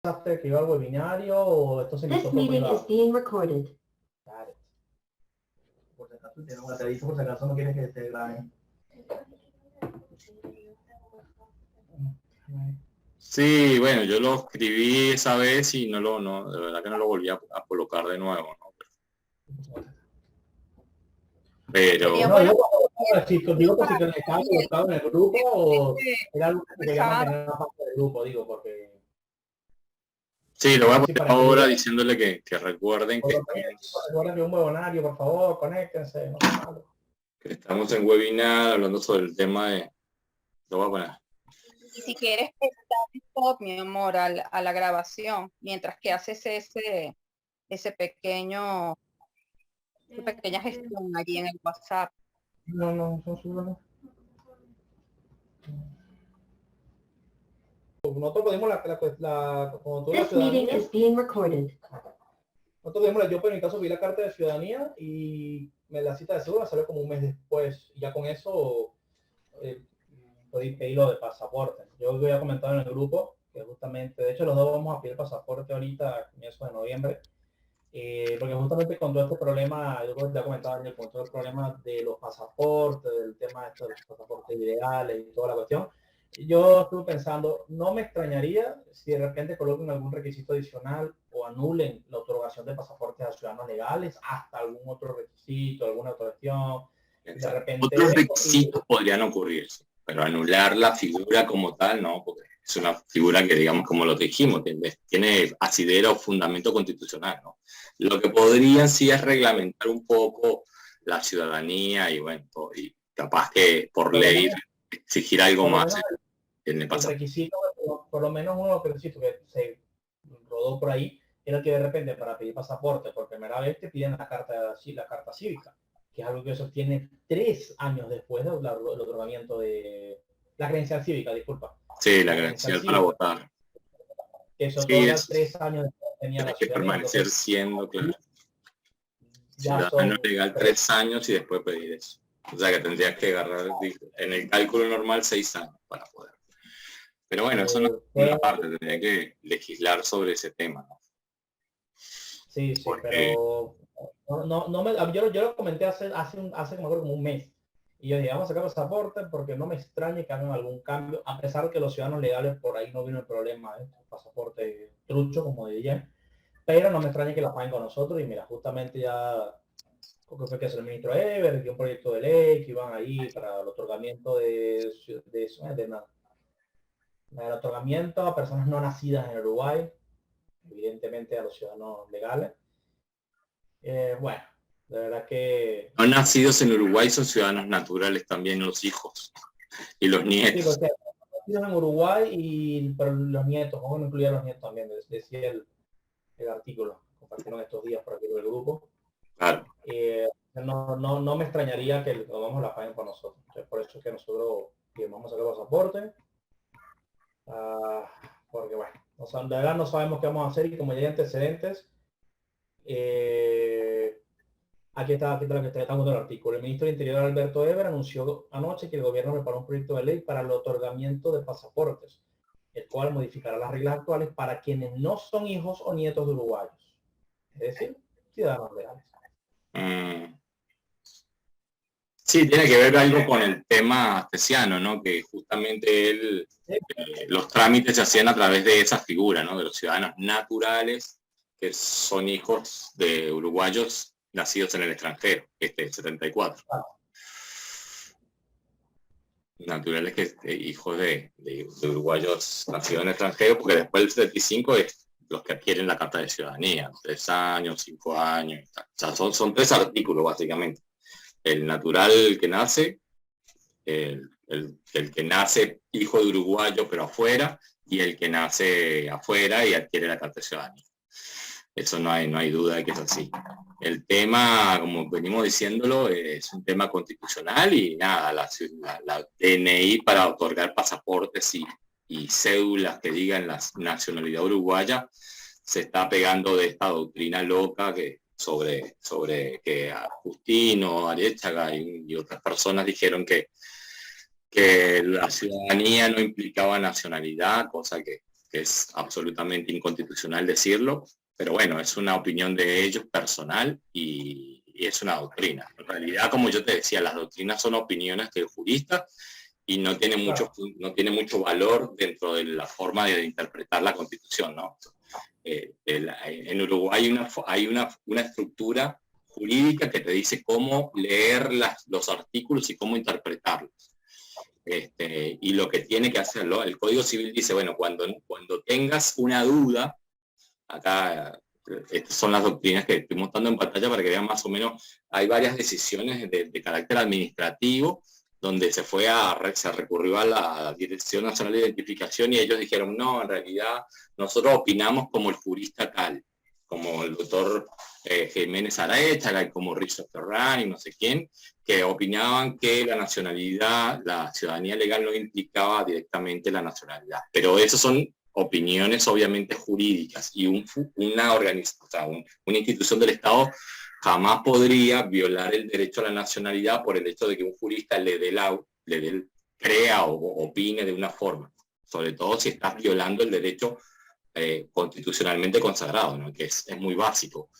que iba al webinario o esto se me hizo This meeting privado? is being recorded. Por si acaso, te aviso por si acaso no quieres que te graben. Sí, bueno, yo lo escribí esa vez y no, de verdad que no lo volví a colocar de nuevo, ¿no? Pero No, digo por si que estaba colocado en el grupo o era algo que quería mantener una parte del grupo, digo, porque... sí, lo voy a Sí, poner para que ahora digan, diciéndole que recuerden que recuerden que un webiнаrio, por favor, conéctense, no sea malo. que estamos en webinar hablando sobre el tema de... Lo voy a poner. Y si quieres prestar stop, mi amor, a la grabación, mientras que haces esa pequeña gestión allí en el WhatsApp. No, no. Nosotros pedimos como tú la This meeting ciudadanía. is being recorded. Nosotros pedimos yo por mi caso vi la carta de ciudadanía y la cita de seguro salió como un mes después. Y ya con eso podí pedirlo de pasaporte. Yo había comentado en el grupo que justamente, de hecho los dos vamos a pedir pasaporte ahorita a comienzos de noviembre. Porque justamente con todo este problema, yo ya comentaba con todo el problema de los pasaportes, del tema de los pasaportes ideales y toda la cuestión, yo estuve pensando, no me extrañaría si de repente coloquen algún requisito adicional o anulen la otorgación de pasaportes a ciudadanos legales hasta algún otro requisito, alguna otra cuestión. De repente, otros requisitos podrían ocurrir, pero anular la figura como tal, no, porque es una figura que, digamos, como lo dijimos, tiene asidero o fundamento constitucional, ¿no? Lo que podrían sí es reglamentar un poco la ciudadanía y, bueno, y capaz que por ley exigir algo más en el pasado. El requisito, por lo menos uno de los requisitos que se rodó por ahí, era que de repente para pedir pasaporte por primera vez te piden la carta cívica, que es algo que se obtiene 3 años después del otorgamiento de la credencial cívica, disculpa. Sí, la credencial para votar. Que se otorga 3 años después tenía que permanecer siendo, claro, ciudadano legal 3 años y después pedir eso. O sea que tendrías que agarrar en el cálculo normal 6 años para poder. Pero bueno, eso no es una parte, tendría que legislar sobre ese tema, ¿no? Sí, porque... pero yo lo comenté hace como un mes. Y yo dije, vamos a sacar pasaporte porque no me extrañe que hagan algún cambio, a pesar de que los ciudadanos legales por ahí no vino el problema, pasaporte trucho, como dirían, pero no me extrañe que la paguen con nosotros. Y mira, justamente ya, creo que fue que es el ministro Eber, que un proyecto de ley que iban ahí para el otorgamiento el otorgamiento a personas no nacidas en Uruguay, evidentemente a los ciudadanos legales. Bueno, de verdad que... No nacidos en Uruguay son ciudadanos naturales también los hijos y los nietos. Sí, nacidos en Uruguay, pero los nietos, vamos a incluir a los nietos también, decía el artículo, compartieron estos días por aquí en el grupo. Claro. No me extrañaría que vamos la paguen por nosotros. Entonces, por eso es que nosotros vamos a sacar los pasaportes. Porque bueno, de verdad no sabemos qué vamos a hacer y como ya hay antecedentes, aquí está lo que está dando el artículo. El ministro del Interior, Alberto Eber, anunció anoche que el gobierno preparó un proyecto de ley para el otorgamiento de pasaportes, el cual modificará las reglas actuales para quienes no son hijos o nietos de uruguayos, es decir, ciudadanos legales. Sí, tiene que ver algo con el tema astesiano, ¿no? Que justamente los trámites se hacían a través de esa figura, ¿no? De los ciudadanos naturales que son hijos de uruguayos nacidos en el extranjero, 74. Naturales que hijos de uruguayos nacidos en el extranjero, porque después del 75 es los que adquieren la carta de ciudadanía, 3 años, 5 años, o sea, son 3 artículos básicamente. El natural que nace, el que nace hijo de uruguayo pero afuera, y el que nace afuera y adquiere la carta de ciudadanía. Eso no hay duda de que es así. El tema, como venimos diciéndolo, es un tema constitucional y nada, la DNI para otorgar pasaportes y cédulas que digan la nacionalidad uruguaya se está pegando de esta doctrina loca que sobre que a Justino, Arechaga y otras personas dijeron que la ciudadanía no implicaba nacionalidad, cosa que que es absolutamente inconstitucional decirlo, pero bueno, es una opinión de ellos personal y es una doctrina. En realidad, como yo te decía, las doctrinas son opiniones del jurista y no tiene mucho valor dentro de la forma de interpretar la Constitución, ¿no? En Uruguay hay una estructura jurídica que te dice cómo leer los artículos y cómo interpretarlos. Y lo que tiene que hacerlo, el Código Civil dice, bueno, cuando tengas una duda, acá estas son las doctrinas que estoy mostrando en pantalla para que vean más o menos, hay varias decisiones de carácter administrativo donde se recurrió a la Dirección Nacional de Identificación y ellos dijeron, no, en realidad nosotros opinamos como el jurista tal, como el doctor Jiménez Araéchaga, como Rizzo Ferrán y no sé quién, que opinaban que la nacionalidad, la ciudadanía legal no implicaba directamente la nacionalidad. Pero esos son opiniones obviamente jurídicas y una organización, una institución del Estado jamás podría violar el derecho a la nacionalidad por el hecho de que un jurista crea o opine de una forma, sobre todo si estás violando el derecho constitucionalmente consagrado, ¿no? Que es muy básico.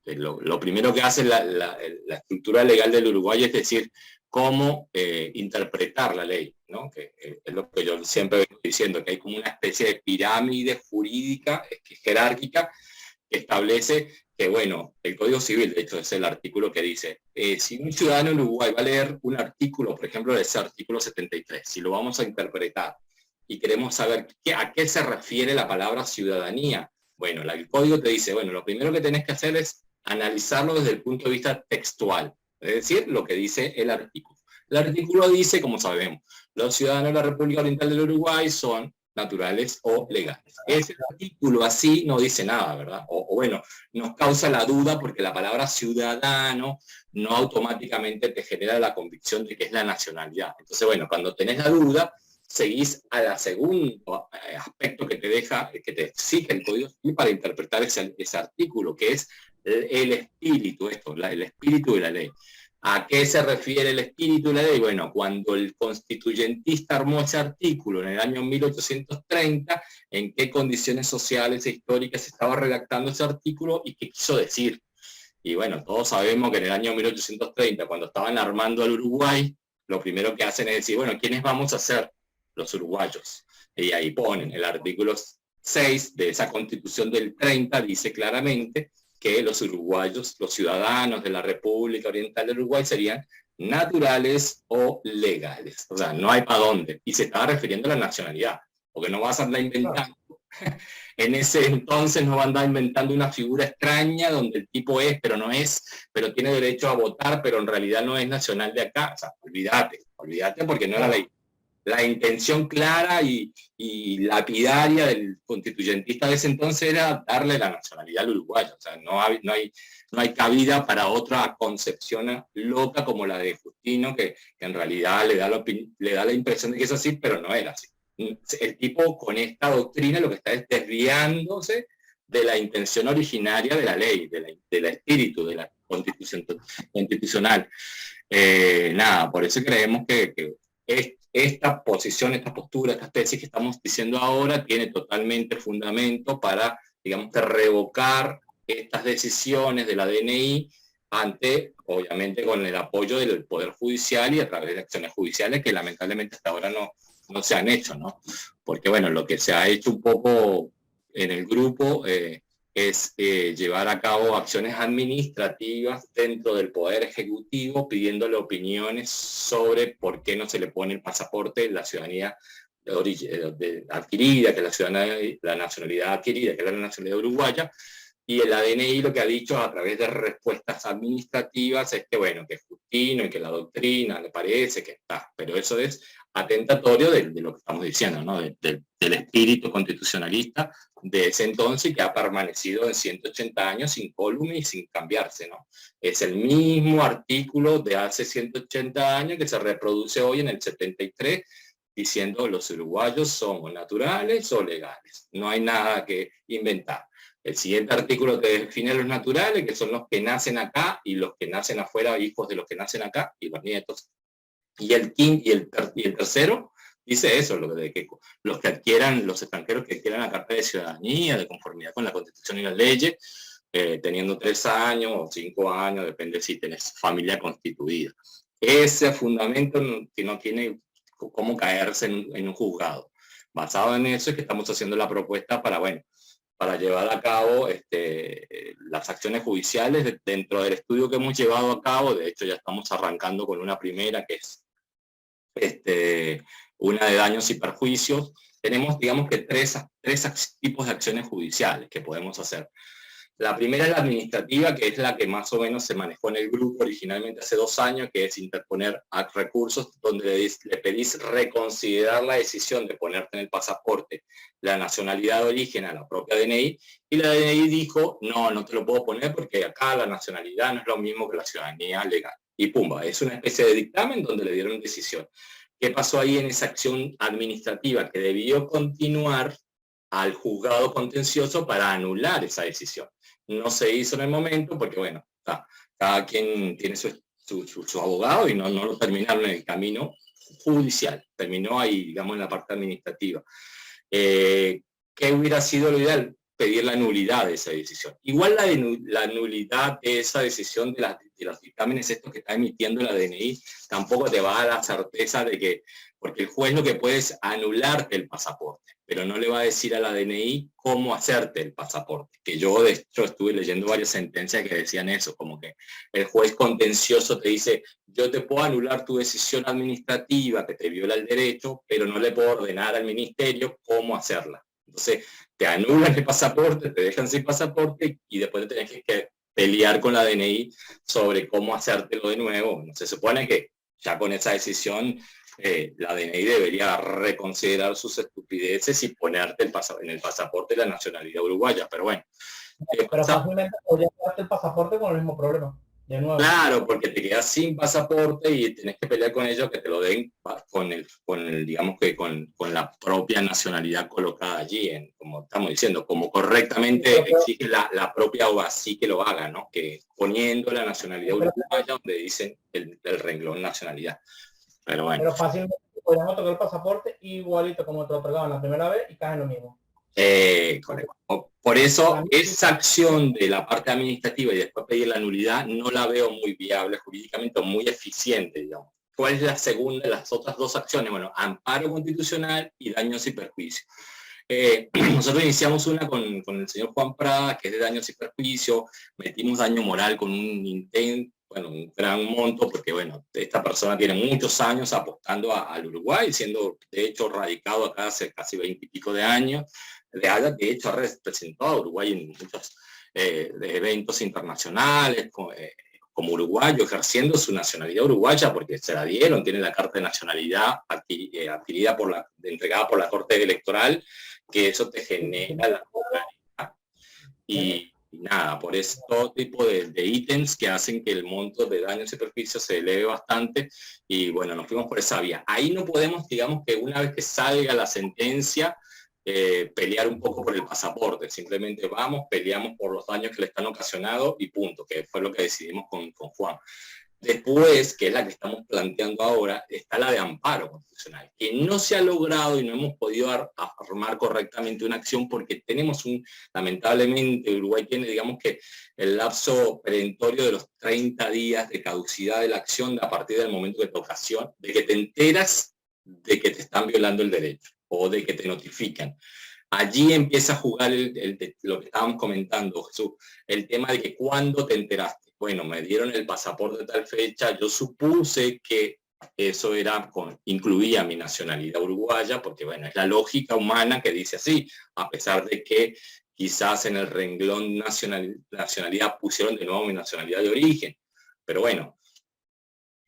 Lo primero que hace la estructura legal del Uruguay es decir, cómo interpretar la ley, ¿no? Que es lo que yo siempre estoy diciendo, que hay como una especie de pirámide jurídica, jerárquica, que establece que, bueno, el Código Civil, de hecho, es el artículo que dice, si un ciudadano en Uruguay va a leer un artículo, por ejemplo, de ese artículo 73, si lo vamos a interpretar y queremos saber a qué se refiere la palabra ciudadanía, bueno, el Código te dice, bueno, lo primero que tenés que hacer es analizarlo desde el punto de vista textual, es decir, lo que dice el artículo. El artículo dice, como sabemos, los ciudadanos de la República Oriental del Uruguay son naturales o legales. Ese artículo así no dice nada, ¿verdad? O bueno, nos causa la duda porque la palabra ciudadano no automáticamente te genera la convicción de que es la nacionalidad. Entonces, bueno, cuando tenés la duda, seguís a la segundo aspecto que te exige el Código Civil para interpretar ese artículo, que es el espíritu, el espíritu de la ley. ¿A qué se refiere el espíritu de la ley? Bueno, cuando el constituyentista armó ese artículo en el año 1830, en qué condiciones sociales e históricas se estaba redactando ese artículo y qué quiso decir. Y bueno, todos sabemos que en el año 1830, cuando estaban armando al Uruguay, lo primero que hacen es decir, bueno, ¿quiénes vamos a ser? Los uruguayos. Y ahí ponen el artículo 6 de esa Constitución del 30, dice claramente que los uruguayos, los ciudadanos de la República Oriental del Uruguay serían naturales o legales. O sea, no hay para dónde. Y se estaba refiriendo a la nacionalidad, porque no vas a andar inventando. En ese entonces no va a andar inventando una figura extraña donde el tipo es, pero no es, pero tiene derecho a votar, pero en realidad no es nacional de acá. O sea, olvídate porque no era la intención clara y lapidaria del constituyentista de ese entonces era darle la nacionalidad al uruguayo. O sea, no hay cabida para otra concepción loca como la de Justino, que en realidad le da la impresión de que es así, pero no era así. El tipo con esta doctrina lo que está es desviándose de la intención originaria de la ley, del espíritu de la Constitución constitucional. Nada, por eso creemos que esta posición, esta postura, esta tesis que estamos diciendo ahora tiene totalmente fundamento para, digamos, revocar estas decisiones de la DNI obviamente, con el apoyo del Poder Judicial y a través de acciones judiciales que lamentablemente hasta ahora no se han hecho, ¿no? Porque, bueno, lo que se ha hecho un poco en el grupo es llevar a cabo acciones administrativas dentro del Poder Ejecutivo pidiéndole opiniones sobre por qué no se le pone el pasaporte, la ciudadanía adquirida, que es la nacionalidad adquirida, que es la nacionalidad uruguaya, y el ADNI lo que ha dicho a través de respuestas administrativas es que, bueno, que es Justino y que la doctrina le parece que está, pero eso es atentatorio de lo que estamos diciendo, ¿no? Del espíritu constitucionalista de ese entonces que ha permanecido en 180 años incólume y sin cambiarse, ¿no? Es el mismo artículo de hace 180 años que se reproduce hoy en el 73 diciendo los uruguayos somos naturales o legales. No hay nada que inventar. El siguiente artículo te define los naturales, que son los que nacen acá y los que nacen afuera, hijos de los que nacen acá y los nietos. Y el tercero dice eso, lo de que los que adquieran, los extranjeros que adquieran la carta de ciudadanía de conformidad con la Constitución y las leyes, teniendo 3 años o 5 años, depende si tenés familia constituida. Ese fundamento que no tiene cómo caerse en un juzgado. Basado en eso es que estamos haciendo la propuesta para, bueno, para llevar a cabo las acciones judiciales dentro del estudio que hemos llevado a cabo. De hecho, ya estamos arrancando con una primera que es una de daños y perjuicios. Tenemos, digamos que tres tipos de acciones judiciales que podemos hacer. La primera es la administrativa, que es la que más o menos se manejó en el grupo originalmente hace 2 años, que es interponer recursos donde le pedís reconsiderar la decisión de ponerte en el pasaporte la nacionalidad de origen a la propia DNI, y la DNI dijo, no te lo puedo poner porque acá la nacionalidad no es lo mismo que la ciudadanía legal. Y pumba, es una especie de dictamen donde le dieron decisión. ¿Qué pasó ahí en esa acción administrativa? Que debió continuar al juzgado contencioso para anular esa decisión. No se hizo en el momento porque, bueno, cada quien tiene su abogado y no lo terminaron en el camino judicial. Terminó ahí, digamos, en la parte administrativa. ¿Qué hubiera sido lo ideal? Pedir la nulidad de esa decisión. Igual la nulidad de esa decisión de los dictámenes estos que está emitiendo la DNI tampoco te va a dar la certeza de que, porque el juez lo que puede es anularte el pasaporte, pero no le va a decir a la DNI cómo hacerte el pasaporte. Que yo, de hecho, estuve leyendo varias sentencias que decían eso, como que el juez contencioso te dice, yo te puedo anular tu decisión administrativa que te viola el derecho, pero no le puedo ordenar al ministerio cómo hacerla. Entonces, te anulan el pasaporte, te dejan sin pasaporte y después te tenés que pelear con la DNI sobre cómo hacértelo de nuevo. No se supone que ya con esa decisión la DNI debería reconsiderar sus estupideces y ponerte en el pasaporte la nacionalidad uruguaya, pero bueno. Pero fácilmente podrías darte el pasaporte con el mismo problema. De nuevo. Claro, porque te quedas sin pasaporte y tenés que pelear con ellos que te lo den digamos que con la propia nacionalidad colocada allí, como estamos diciendo, como correctamente exige la propia OASI que lo haga, ¿no? Que poniendo la nacionalidad uruguaya donde dicen el renglón nacionalidad. Pero bueno. Pero fácilmente podríamos tocar el pasaporte igualito como te lo otorgaban la primera vez y caes en lo mismo. Por eso esa acción de la parte administrativa y después pedir la nulidad no la veo muy viable jurídicamente o muy eficiente, digamos. ¿Cuál es la segunda de las otras 2 acciones? Bueno, amparo constitucional y daños y perjuicios. Nosotros iniciamos una con el señor Juan Prada, que es de daños y perjuicios. Metimos daño moral con un intento, bueno, un gran monto, porque bueno, esta persona tiene muchos años apostando al Uruguay, siendo de hecho radicado acá hace casi 20 y pico de años. De hecho ha representado a Uruguay en muchos eventos internacionales como uruguayo, ejerciendo su nacionalidad uruguaya porque se la dieron, tiene la carta de nacionalidad adquirida entregada por la Corte Electoral, que eso te genera la popularidad. Y nada, por eso todo tipo de ítems que hacen que el monto de daños y perjuicios se eleve bastante, y bueno, nos fuimos por esa vía. Ahí no podemos, digamos que una vez que salga la sentencia, pelear un poco por el pasaporte, simplemente peleamos por los daños que le están ocasionados y punto, que fue lo que decidimos con Juan. Después, que es la que estamos planteando ahora, está la de amparo constitucional, que no se ha logrado y no hemos podido armar correctamente una acción porque tenemos lamentablemente, Uruguay tiene, digamos que el lapso perentorio de los 30 días de caducidad de la acción a partir del momento de que te enteras de que te están violando el derecho o de que te notifican. Allí empieza a jugar lo que estábamos comentando, Jesús, el tema de que cuándo te enteraste. Bueno, me dieron el pasaporte de tal fecha, yo supuse que eso incluía mi nacionalidad uruguaya, porque bueno, es la lógica humana que dice así, a pesar de que quizás en el renglón nacionalidad pusieron de nuevo mi nacionalidad de origen. Pero bueno,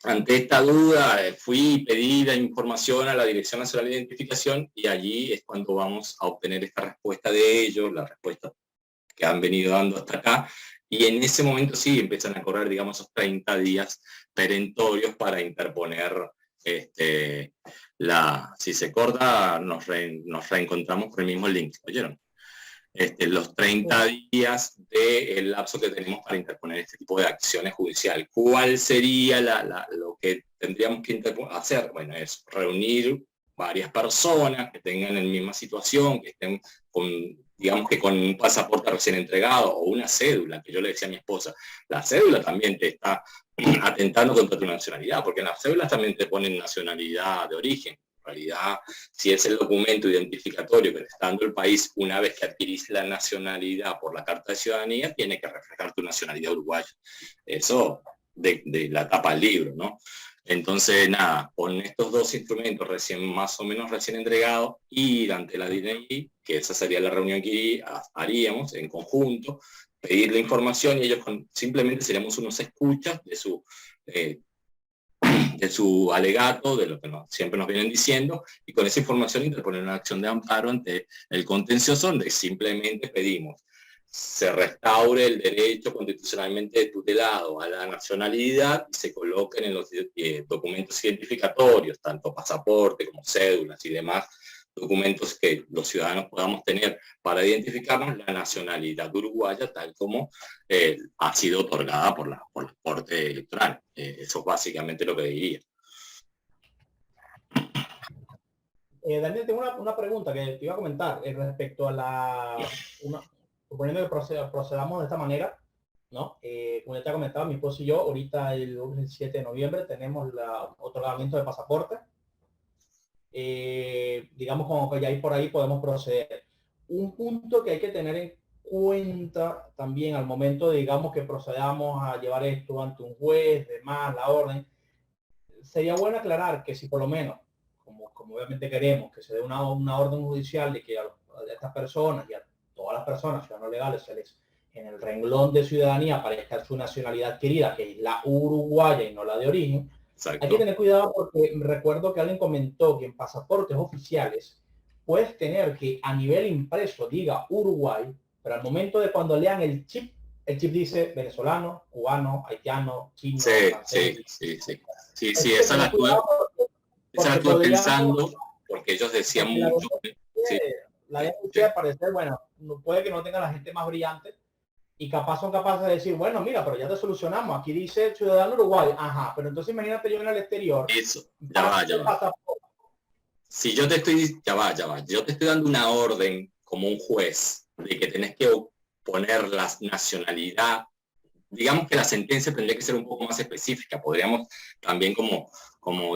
ante esta duda fui y pedí la información a la Dirección Nacional de Identificación y allí es cuando vamos a obtener esta respuesta de ellos, la respuesta que han venido dando hasta acá, y en ese momento sí empiezan a correr, digamos, esos 30 días perentorios para interponer si se corta nos reencontramos por el mismo link, ¿oyeron? Los 30 días del lapso que tenemos para interponer este tipo de acciones judiciales. ¿Cuál sería lo que tendríamos que hacer? Bueno, es reunir varias personas que tengan la misma situación, que estén con, digamos que con un pasaporte recién entregado o una cédula, que yo le decía a mi esposa, la cédula también te está atentando contra tu nacionalidad, porque en las cédulas también te ponen nacionalidad de origen. En realidad, si es el documento identificatorio que te está dando el país una vez que adquirís la nacionalidad por la carta de ciudadanía, tiene que reflejar tu nacionalidad uruguaya. Eso de la tapa del libro, ¿no? Entonces, nada, con estos dos instrumentos más o menos recién entregados, ir ante la DNI, que esa sería la reunión que haríamos en conjunto, pedir la información y ellos simplemente seríamos unos escuchas de su alegato, de lo que siempre nos vienen diciendo, y con esa información interponer una acción de amparo ante el contencioso, donde simplemente pedimos se restaure el derecho constitucionalmente tutelado a la nacionalidad y se coloquen en los documentos identificatorios, tanto pasaporte como cédulas y demás documentos que los ciudadanos podamos tener para identificarnos la nacionalidad uruguaya tal como ha sido otorgada por la Corte Electoral. Eso es básicamente lo que diría. Daniel, tengo una pregunta que te iba a comentar respecto a suponiendo que procedamos de esta manera, ¿no? Como ya te he comentado, mi esposo y yo, ahorita el 7 de noviembre tenemos el otorgamiento de pasaporte. Digamos como que ya ahí por ahí podemos proceder. Un punto que hay que tener en cuenta también al momento de, digamos, que procedamos a llevar esto ante un juez, demás, la orden, sería bueno aclarar que si por lo menos, como obviamente queremos, que se dé una orden judicial de que a estas personas y a todas las personas, ciudadanos legales, se les en el renglón de ciudadanía aparezca su nacionalidad adquirida, que es la uruguaya y no la de origen. Exacto. Hay que tener cuidado porque recuerdo que alguien comentó que en pasaportes oficiales puedes tener que a nivel impreso diga Uruguay, pero al momento de cuando lean el chip dice venezolano, cubano, haitiano, chino, francés. Sí, esa la estuve pensando porque ellos decían mucho. La denuncia parecer, bueno, puede que no tenga la gente más brillante y capaz son capaces de decir, bueno, mira, pero ya te solucionamos, aquí dice ciudadano Uruguay, ajá, pero entonces imagínate yo en el exterior. Eso, ya va. Si yo te estoy, ya va, yo te estoy dando una orden como un juez de que tenés que poner la nacionalidad, digamos que la sentencia tendría que ser un poco más específica, podríamos también como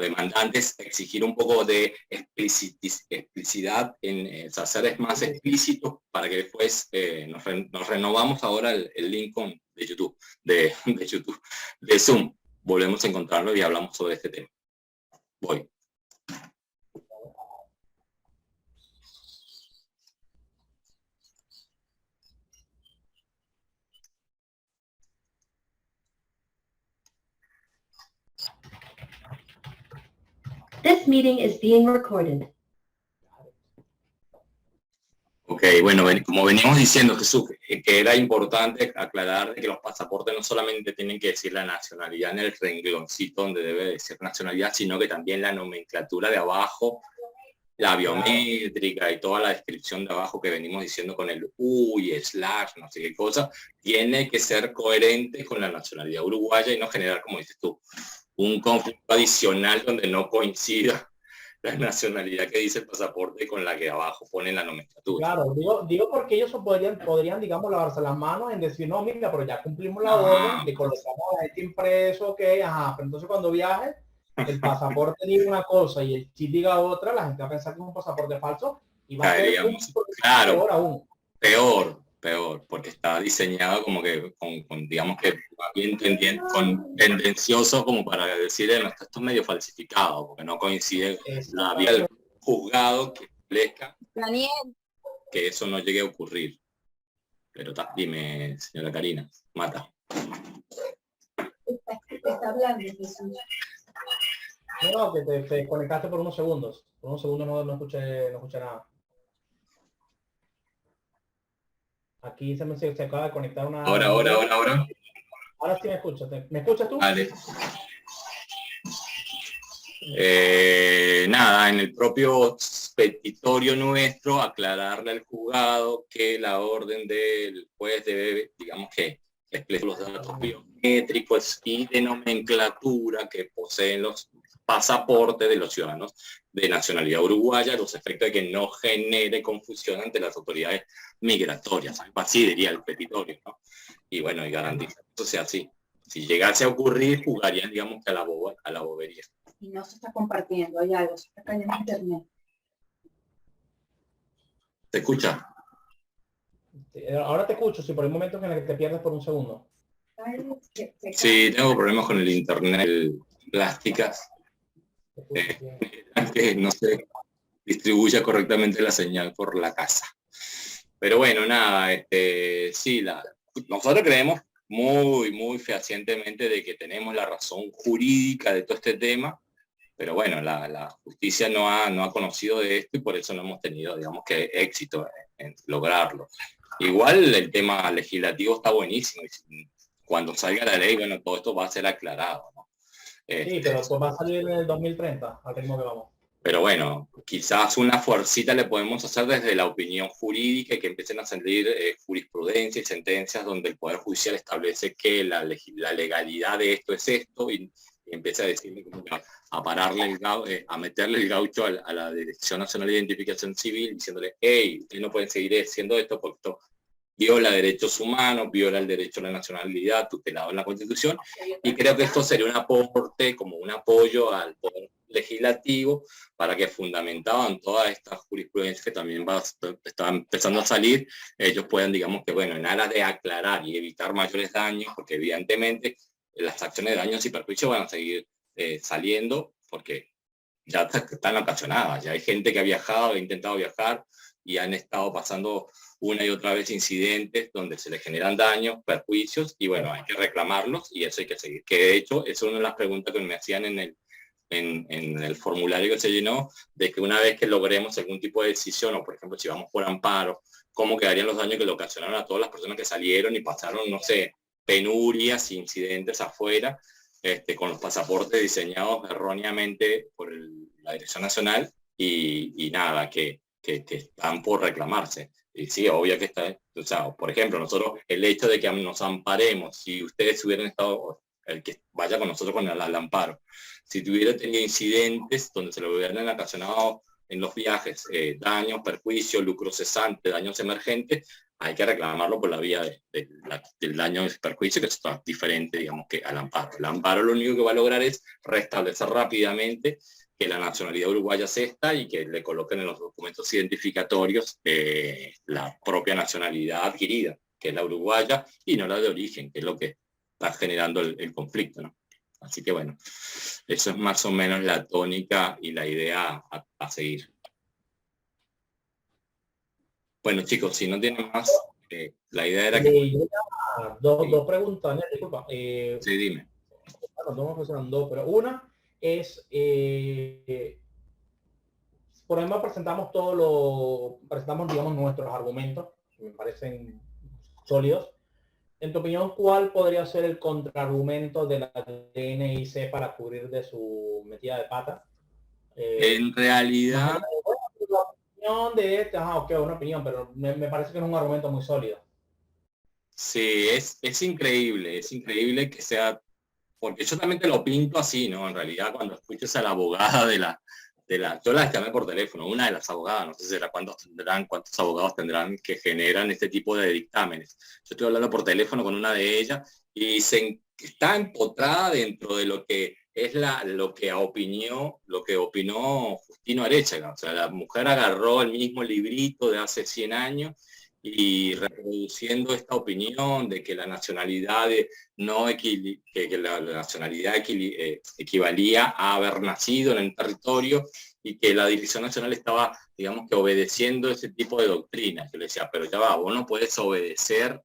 demandantes exigir un poco de explicidad, o sea, ser más explícitos para que después nos renovamos ahora el link de YouTube, de Zoom, volvemos a encontrarlo y hablamos sobre este tema. Voy. This meeting is being recorded. Ok, bueno, como veníamos diciendo, Jesús, que era importante aclarar que los pasaportes no solamente tienen que decir la nacionalidad en el rengloncito donde debe decir nacionalidad, sino que también la nomenclatura de abajo, la biométrica y toda la descripción de abajo que venimos diciendo con el U y slash, no sé qué cosa, tiene que ser coherente con la nacionalidad uruguaya y no generar, como dices tú, un conflicto adicional donde no coincida la nacionalidad que dice el pasaporte con la que abajo pone la nomenclatura. Claro, digo porque ellos podrían, digamos, lavarse las manos en decir, no, mira, pero ya cumplimos la orden, le colocamos a este impreso, ok, ajá, pero entonces cuando viaje, el pasaporte diga una cosa y el chip diga otra, la gente va a pensar que es un pasaporte falso y va a ser claro, peor aún. Peor, porque está diseñado como que con digamos que bien tendencioso como para decir, esto es medio falsificado, porque no coincide la vía del juzgado que establezca que eso no llegue a ocurrir. Pero dime, señora Karina, mata. Está hablando, Jesús. No, que te conectaste por unos segundos. Por unos segundos no escuché nada. Aquí se acaba de conectar una... Ahora. Ahora sí me escuchas. ¿Me escuchas tú? Vale. Nada, en el propio petitorio nuestro, aclararle al juzgado que la orden del juez debe, digamos que explicar los datos biométricos y de nomenclatura que poseen los pasaporte de los ciudadanos de nacionalidad uruguaya, a los efectos de que no genere confusión ante las autoridades migratorias. Algo así diría el petitorio, ¿no? Y bueno, y garantiza que eso sea así. Si llegase a ocurrir, jugarían, digamos, que a la bobería. Y no se está compartiendo, hay algo, se está cayendo internet. ¿Te escucha? Ahora te escucho, si por el momento en el que te pierdes por un segundo. Sí, tengo problemas con el internet, plásticas, que no se distribuya correctamente la señal por la casa. Pero bueno, nada, sí, nosotros creemos muy fehacientemente de que tenemos la razón jurídica de todo este tema, pero bueno, la justicia no ha conocido de esto y por eso no hemos tenido, digamos, que éxito en lograrlo. Igual el tema legislativo está buenísimo y cuando salga la ley, bueno, todo esto va a ser aclarado, ¿no? Sí, pero pues va a salir en el 2030, al ritmo que vamos. Pero bueno, quizás una fuercita le podemos hacer desde la opinión jurídica y que empiecen a salir jurisprudencia y sentencias donde el Poder Judicial establece que la legalidad de esto es esto y empieza a decirle como a pararle a meterle el gaucho a la Dirección Nacional de Identificación Civil diciéndole, hey, ustedes no pueden seguir haciendo esto porque esto viola derechos humanos, viola el derecho a la nacionalidad tutelado en la Constitución, y creo que esto sería un aporte, como un apoyo al Poder Legislativo para que, fundamentado en todas estas jurisprudencias que también están empezando a salir, ellos puedan, digamos que, bueno, en aras de aclarar y evitar mayores daños, porque evidentemente las acciones de daños y perjuicios van a seguir saliendo, porque ya están ocasionadas, ya hay gente que ha viajado, ha intentado viajar y han estado pasando una y otra vez incidentes donde se les generan daños, perjuicios, y bueno, hay que reclamarlos y eso hay que seguir. Que de hecho, es una de las preguntas que me hacían en el formulario que se llenó, de que una vez que logremos algún tipo de decisión, o por ejemplo, si vamos por amparo, cómo quedarían los daños que le ocasionaron a todas las personas que salieron y pasaron, no sé, penurias, incidentes afuera, con los pasaportes diseñados erróneamente por la Dirección Nacional y nada, que están por reclamarse. Y sí, obvio que está, o sea, por ejemplo, nosotros, el hecho de que nos amparemos, si ustedes hubieran estado, el que vaya con nosotros con el amparo, si tuviera tenido incidentes donde se lo hubieran ocasionado en los viajes, daños, perjuicios, lucro cesante, daños emergentes, hay que reclamarlo por la vía del daño y perjuicio, que está diferente, digamos, que al amparo. El amparo lo único que va a lograr es restablecer rápidamente que la nacionalidad uruguaya es esta y que le coloquen en los documentos identificatorios la propia nacionalidad adquirida, que es la uruguaya, y no la de origen, que es lo que está generando el conflicto, ¿no? Así que bueno, eso es más o menos la tónica y la idea a seguir. Bueno, chicos, si no tienen más, la idea era que... Dos preguntas, disculpa. Sí, dime. Dos, pero una es, por ejemplo, presentamos, digamos, nuestros argumentos, que me parecen sólidos. En tu opinión, ¿cuál podría ser el contraargumento de la DNIC para cubrir de su metida de pata? En realidad... Una opinión, pero me parece que es un argumento muy sólido. Sí, es increíble que sea, porque yo también te lo pinto así, ¿no? En realidad, cuando escuches a la abogada yo la llamé por teléfono, una de las abogadas, no sé si será cuántos abogados tendrán que generan este tipo de dictámenes. Yo estoy hablando por teléfono con una de ellas y está empotrada dentro de lo que es lo que opinó Justino Arechaga. O sea, la mujer agarró el mismo librito de hace 100 años y reproduciendo esta opinión de que la nacionalidad equivalía a haber nacido en el territorio y que la Dirección Nacional estaba, digamos, que obedeciendo ese tipo de doctrinas. Yo le decía, pero ya va, vos no puedes obedecer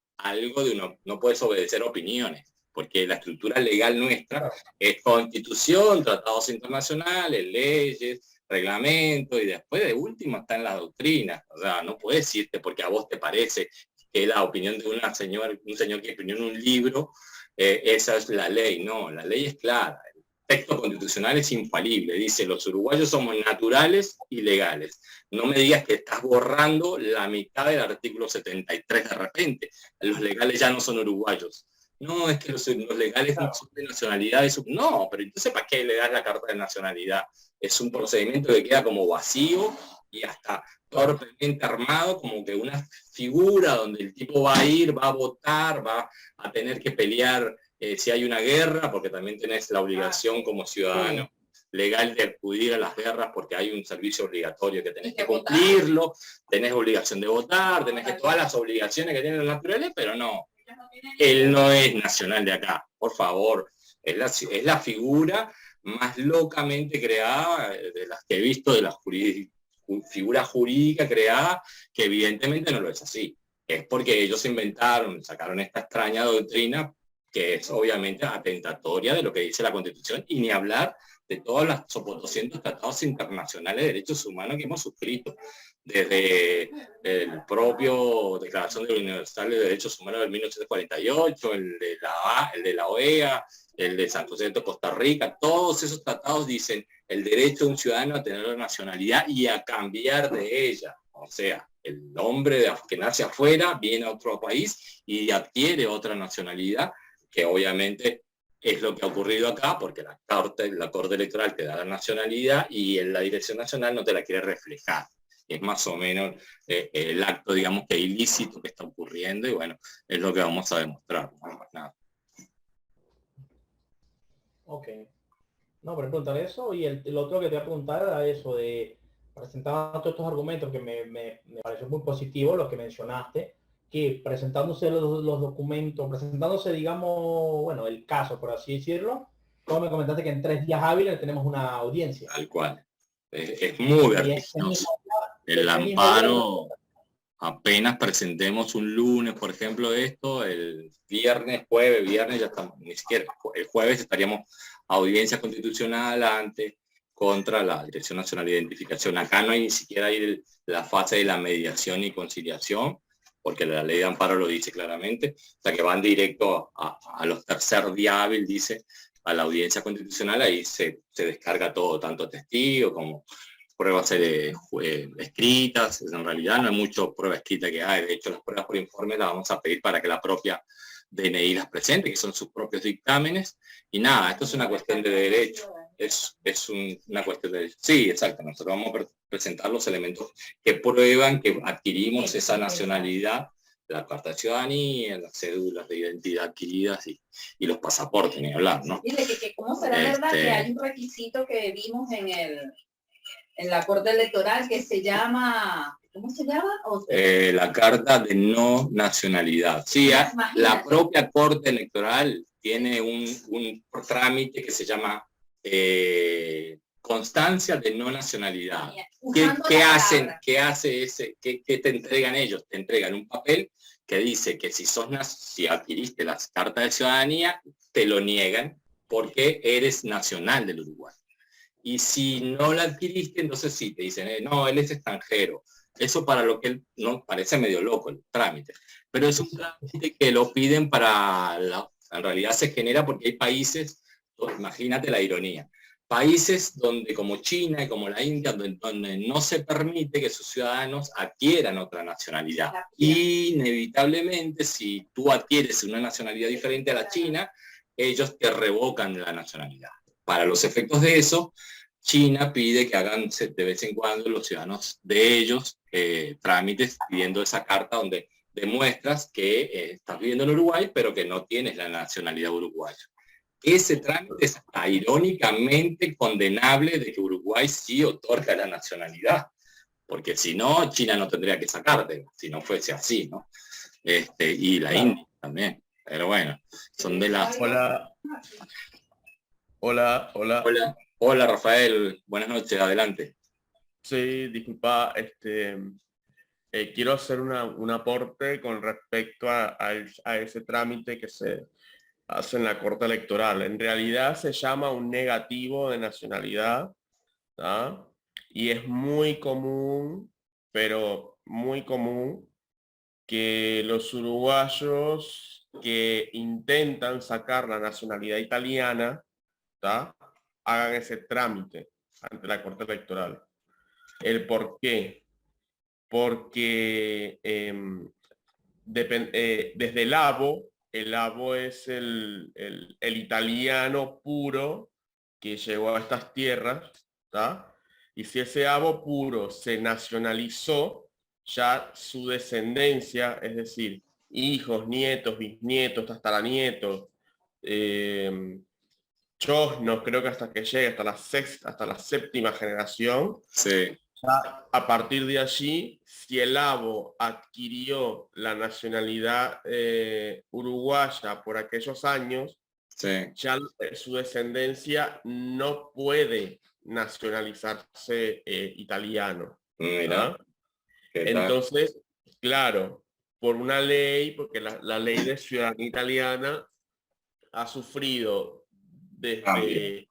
no puedes obedecer opiniones, porque la estructura legal nuestra es Constitución, tratados internacionales, leyes, reglamento, y después de último está en la doctrina. O sea, no puedes decirte porque a vos te parece que la opinión de un señor que escribió en un libro, esa es la ley. No, la ley es clara. El texto constitucional es infalible. Dice, los uruguayos somos naturales y legales. No me digas que estás borrando la mitad del artículo 73 de repente. Los legales ya no son uruguayos. no, es que los legales no son de nacionalidad. No, pero entonces ¿para qué le das la carta de nacionalidad? Es un procedimiento que queda como vacío y hasta torpemente armado, como que una figura donde el tipo va a ir, va a votar, va a tener que pelear si hay una guerra, porque también tenés la obligación como ciudadano legal de acudir a las guerras porque hay un servicio obligatorio que tenés que cumplirlo, tenés obligación de votar, tenés que todas las obligaciones que tienen los naturales, pero no, él no es nacional de acá, por favor, es la figura más locamente creada de las que he visto, de las figura jurídica creada, que evidentemente no lo es así. Es porque ellos inventaron, sacaron esta extraña doctrina que es obviamente atentatoria de lo que dice la Constitución, y ni hablar de todos los 200 tratados internacionales de derechos humanos que hemos suscrito, desde el propio Declaración Universal de Derechos Humanos de 1948, el de la OEA, el de San José de Costa Rica. Todos esos tratados dicen el derecho de un ciudadano a tener la nacionalidad y a cambiar de ella. O sea, el hombre que nace afuera viene a otro país y adquiere otra nacionalidad, que obviamente es lo que ha ocurrido acá, porque la Corte Electoral te da la nacionalidad y en la Dirección Nacional no te la quiere reflejar. Es más o menos el acto, digamos, que ilícito que está ocurriendo, y bueno, es lo que vamos a demostrar, no más nada. Ok. No, pero preguntar eso, y el otro que te voy a preguntar era eso de presentar todos estos argumentos que me pareció muy positivo, los que mencionaste, que presentándose los documentos, presentándose, digamos, bueno, el caso, por así decirlo, como me comentaste que en 3 días hábiles tenemos una audiencia. Tal cual. Es muy vertiginoso. El amparo, apenas presentemos un lunes, por ejemplo, esto, el viernes, ya estamos, ni siquiera, el jueves estaríamos audiencia constitucional ante contra la Dirección Nacional de Identificación. Acá no hay ni siquiera la fase de la mediación y conciliación, porque la ley de amparo lo dice claramente, o sea que van directo a los tercer día hábil, dice, a la audiencia constitucional. Ahí se descarga todo, tanto testigo como pruebas escritas. En realidad no hay mucho prueba escrita que hay. De hecho, las pruebas por informe las vamos a pedir para que la propia DNI las presente, que son sus propios dictámenes. Y nada, esto es una cuestión de derecho. Es una cuestión de derecho. Sí, exacto. Nosotros vamos a presentar los elementos que prueban que adquirimos esa nacionalidad, la carta de ciudadanía, las cédulas de identidad adquiridas y los pasaportes, ni hablar, ¿no? Dile que cómo será verdad que hay un requisito que vimos en la Corte Electoral que se llama, ¿cómo se llama? La carta de no nacionalidad. Sí, la propia Corte Electoral tiene un trámite que se llama constancia de no nacionalidad. ¿Qué te entregan ellos? Te entregan un papel que dice que si adquiriste las cartas de ciudadanía, te lo niegan porque eres nacional del Uruguay. Y si no la adquiriste, entonces sí, te dicen, no, él es extranjero. Eso para lo que él no parece medio loco el trámite. Pero es un trámite que lo piden en realidad se genera porque hay países, imagínate la ironía, países donde como China y como la India, donde no se permite que sus ciudadanos adquieran otra nacionalidad. Y inevitablemente, si tú adquieres una nacionalidad diferente a la China, ellos te revocan la nacionalidad. Para los efectos de eso, China pide que hagan de vez en cuando los ciudadanos de ellos trámites pidiendo esa carta donde demuestras que estás viviendo en Uruguay, pero que no tienes la nacionalidad uruguaya. Ese trámite es irónicamente condenable de que Uruguay sí otorga la nacionalidad, porque si no, China no tendría que sacarte, si no fuese así, ¿no? Y la India también. Pero bueno, son de las... Hola, Rafael, buenas noches, adelante. Sí, disculpa, quiero hacer un aporte con respecto a ese trámite que se hace en la Corte Electoral. En realidad se llama un negativo de nacionalidad, ¿tá? Y es muy común, pero muy común, que los uruguayos que intentan sacar la nacionalidad italiana, ¿tá?, hagan ese trámite ante la Corte Electoral. ¿El por qué? Porque desde el ABO el avo es el italiano puro que llegó a estas tierras, ¿tá? Y si ese avo puro se nacionalizó, ya su descendencia, es decir, hijos, nietos, bisnietos, tataranietos, chosnos, creo que hasta que llegue hasta la sexta, hasta la séptima generación, Sí, a partir de allí, si el avo adquirió la nacionalidad uruguaya por aquellos años, sí. ya su descendencia no puede nacionalizarse italiano. Mira, ¿Ah? ¿qué tal? Entonces, claro, por una ley, porque la ley de ciudadanía italiana ha sufrido Cambio. desde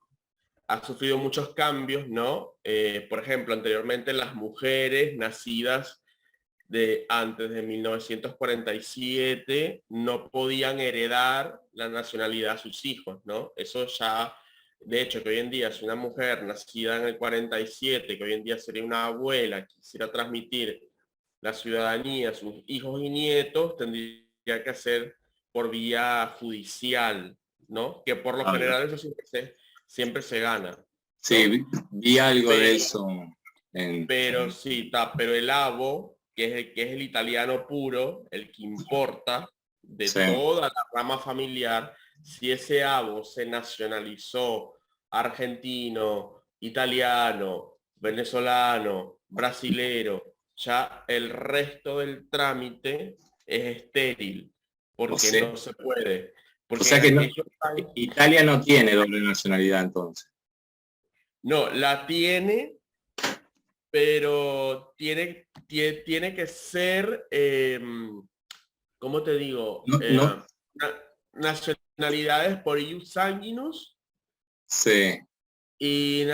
ha sufrido muchos cambios, ¿no? Por ejemplo, anteriormente las mujeres nacidas de antes de 1947 no podían heredar la nacionalidad a sus hijos, ¿no? Eso ya, de hecho, que hoy en día si una mujer nacida en el 47, que hoy en día sería una abuela, quisiera transmitir la ciudadanía a sus hijos y nietos, tendría que hacer por vía judicial, ¿no? Que por lo Ah, mira. general eso siempre se gana, Sí, ¿no? vi algo de Pero, eso en... pero sí, pero el avo, que es el italiano puro, el que importa de Sí, toda la rama familiar, si ese avo se nacionalizó argentino, italiano, venezolano, brasilero, ya el resto del trámite es estéril, o porque sea, no se puede. o Porque sea en que no, aquellos años, Italia no tiene doble nacionalidad entonces. no, la tiene, pero tiene que ser, ¿cómo te digo? No, no, Nacionalidades por ius sanguinis sí, y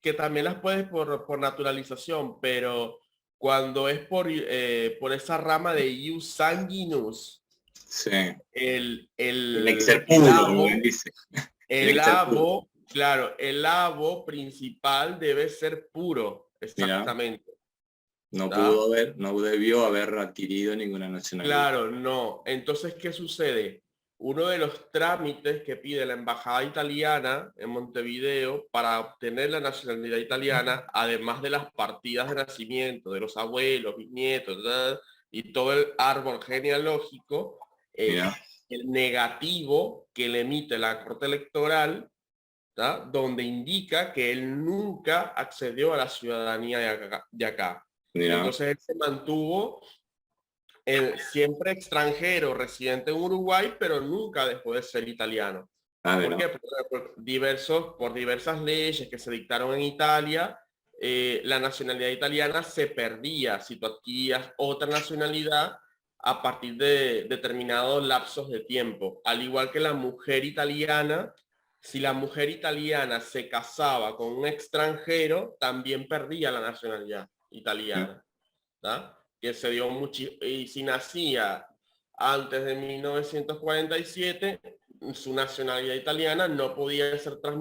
que también las puedes por naturalización, pero cuando es por esa rama de ius sanguinis, sí. el, Tiene que el, ser el puro, como él avo, dice. Tiene el que ser puro. avo, claro, el avo principal debe ser puro, Mira, exactamente. no ¿Tá? pudo haber, no debió haber adquirido ninguna nacionalidad. Claro, no. Entonces, ¿qué sucede? Uno de los trámites que pide la embajada italiana en Montevideo para obtener la nacionalidad italiana, además de las partidas de nacimiento de los abuelos, bisnietos, ¿verdad? Y todo el árbol genealógico, es Mira, el negativo que le emite la Corte Electoral, ¿tá? Donde indica que él nunca accedió a la ciudadanía de acá. mira. Entonces él se mantuvo siempre extranjero, residente en Uruguay, pero nunca dejó de ser italiano. Ah, ¿Por mira. qué? Por diversas leyes que se dictaron en Italia, la nacionalidad italiana se perdía si tú adquirías otra nacionalidad a partir de determinados lapsos de tiempo. Al igual que la mujer italiana, si la mujer italiana se casaba con un extranjero, también perdía la nacionalidad italiana. ¿Tá? Que se dio mucho, y si nacía antes de 1947, su nacionalidad italiana no podía ser transmitida